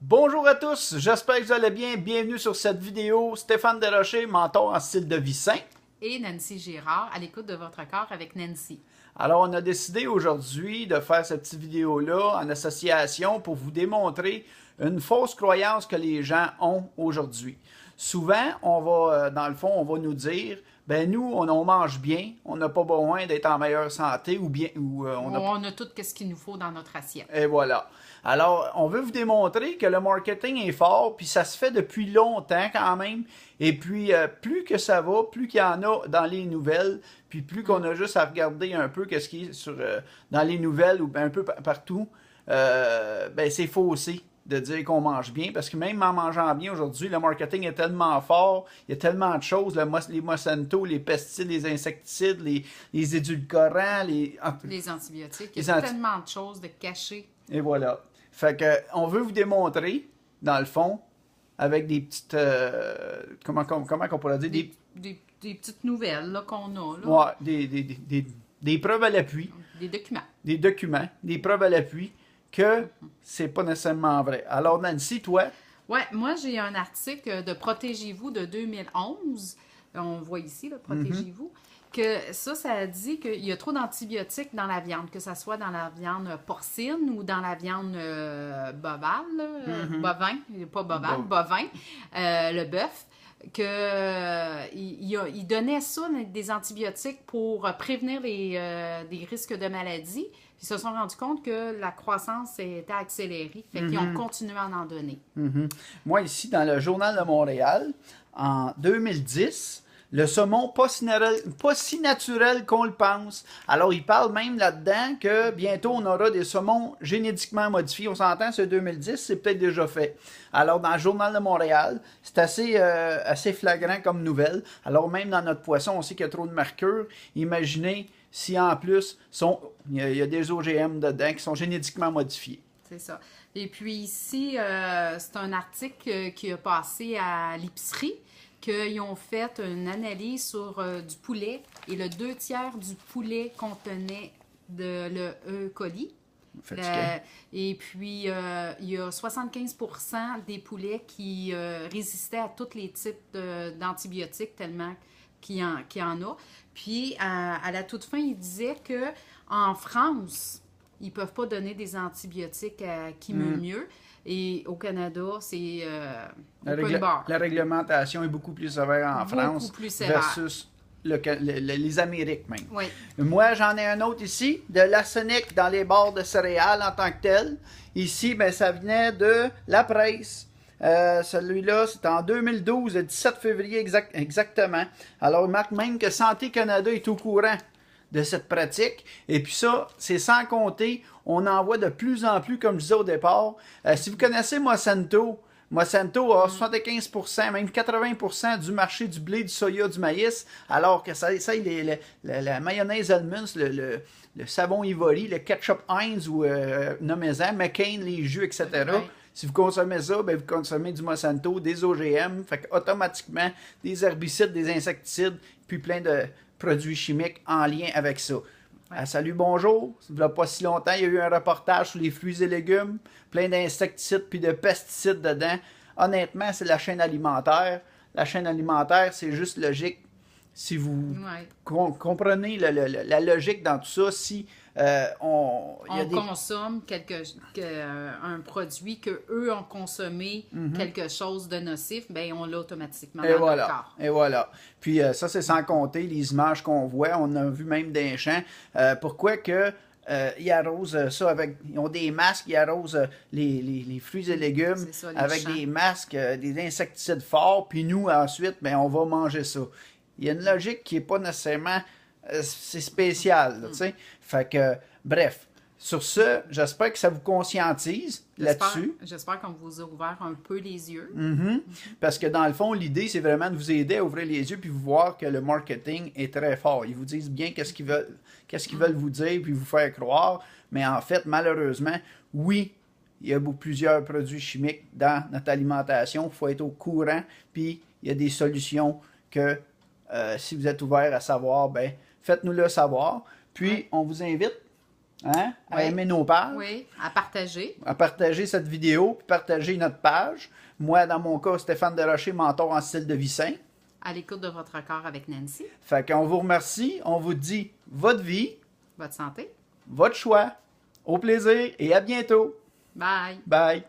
Bonjour à tous, j'espère que vous allez bien. Bienvenue sur cette vidéo. Stéphane Desrochers, mentor en style de vie sain. Et Nancy Girard, à l'écoute de votre corps avec Nancy. Alors, on a décidé aujourd'hui de faire cette petite vidéo-là en association pour vous démontrer une fausse croyance que les gens ont aujourd'hui. Souvent, dans le fond, on va nous dire, ben nous, on mange bien, on n'a pas besoin d'être en meilleure santé ou bien, On a tout ce qu'il nous faut dans notre assiette. Et voilà. Alors, on veut vous démontrer que le marketing est fort, puis ça se fait depuis longtemps quand même. Et puis, plus que ça va, plus qu'il y en a dans les nouvelles, puis plus qu'on a juste à regarder un peu qu'est-ce qui est dans les nouvelles ou un peu partout, ben c'est faussé de dire qu'on mange bien, parce que même en mangeant bien aujourd'hui, le marketing est tellement fort, il y a tellement de choses, les Monsanto, les pesticides, les insecticides, les édulcorants, les antibiotiques, il y a tellement de choses de cachées. Et voilà. Fait que on veut vous démontrer, dans le fond, avec des petites... comment on pourrait dire? Des petites nouvelles qu'on a. Là. Ouais, des preuves à l'appui. Des documents. Des documents, des preuves à l'appui que c'est pas nécessairement vrai. Alors, Nancy, toi? Ouais, moi, j'ai un article de Protégez-vous de 2011. On voit ici, là, Protégez-vous. Que ça dit qu'il y a trop d'antibiotiques dans la viande, que ce soit dans la viande porcine ou dans la viande bovale, bovin, pas bovale, bovin, le bœuf, il donnait ça, des antibiotiques pour prévenir des risques de maladies. Ils se sont rendus compte que la croissance était accélérée. Fait qu'ils ont continué à en donner. Moi, ici, dans le Journal de Montréal, en 2010, le saumon pas si naturel qu'on le pense. Alors, il parle même là-dedans que bientôt, on aura des saumons génétiquement modifiés. On s'entend, c'est 2010, c'est peut-être déjà fait. Alors, dans le Journal de Montréal, c'est assez flagrant comme nouvelle. Alors, même dans notre poisson, on sait qu'il y a trop de mercure. Imaginez si en plus, il y a des OGM dedans qui sont génétiquement modifiés. C'est ça. Et puis ici, c'est un article qui a passé à l'épicerie, qu'ils ont fait une analyse sur du poulet et le 2/3 du poulet contenait le E. coli. Et puis, il y a 75% des poulets qui résistaient à tous les types d'antibiotiques tellement qu'il y en a. Puis, à la toute fin, il disait qu'en France, ils ne peuvent pas donner des antibiotiques qui meuvent mieux. Et au Canada, c'est la réglementation est beaucoup plus sévère en France versus les Amériques même. Oui. Moi, j'en ai un autre ici, de l'arsenic dans les barres de céréales en tant que tel. Ici, ben, ça venait de la presse. Celui-là, c'est en 2012, le 17 février exactement. Alors, il marque même que Santé Canada est au courant de cette pratique. Et puis ça, c'est sans compter, on en voit de plus en plus, comme je disais au départ. Si vous connaissez Monsanto a 75%, même 80% du marché du blé, du soya, du maïs, alors que la mayonnaise Hellmann's, le savon Ivory, le ketchup Heinz ou nommez-en, McCain, les jus, etc. Ouais. Si vous consommez ça, ben vous consommez du Monsanto, des OGM, fait automatiquement des herbicides, des insecticides, puis plein de produits chimiques en lien avec ça. Ouais. Salut, bonjour. Il n'y a pas si longtemps, il y a eu un reportage sur les fruits et légumes, plein d'insecticides puis de pesticides dedans. Honnêtement, c'est la chaîne alimentaire. La chaîne alimentaire, c'est juste logique. Si vous comprenez la logique dans tout ça, si on consomme un produit qu'eux ont consommé quelque chose de nocif, ben on l'a automatiquement dans notre corps. Et voilà. Puis ça, c'est sans compter les images qu'on voit. On a vu même des champs. Pourquoi que ils arrosent ça avec... Ils ont des masques, ils arrosent les fruits et légumes avec des masques, des insecticides forts, puis nous, ensuite, ben, on va manger ça. Il y a une logique qui n'est pas nécessairement... c'est spécial, tu sais. Fait que, bref. Sur ce, j'espère que ça vous conscientise là-dessus. J'espère qu'on vous a ouvert un peu les yeux. Parce que dans le fond, l'idée, c'est vraiment de vous aider à ouvrir les yeux puis vous voir que le marketing est très fort. Ils vous disent bien qu'est-ce qu'ils veulent vous dire puis vous faire croire. Mais en fait, malheureusement, oui, il y a plusieurs produits chimiques dans notre alimentation. Il faut être au courant. Puis, il y a des solutions que, si vous êtes ouvert à savoir, ben faites-nous le savoir. Puis, on vous invite hein, à Oui. aimer nos pages, Oui, à partager. à partager cette vidéo, puis partager notre page. Moi, dans mon cas, Stéphane Desrochers, mentor en style de vie sain. À l'écoute de votre corps avec Nancy. Fait qu'on vous remercie, on vous dit votre vie, Votre santé. votre choix. Au plaisir et à bientôt. Bye! Bye!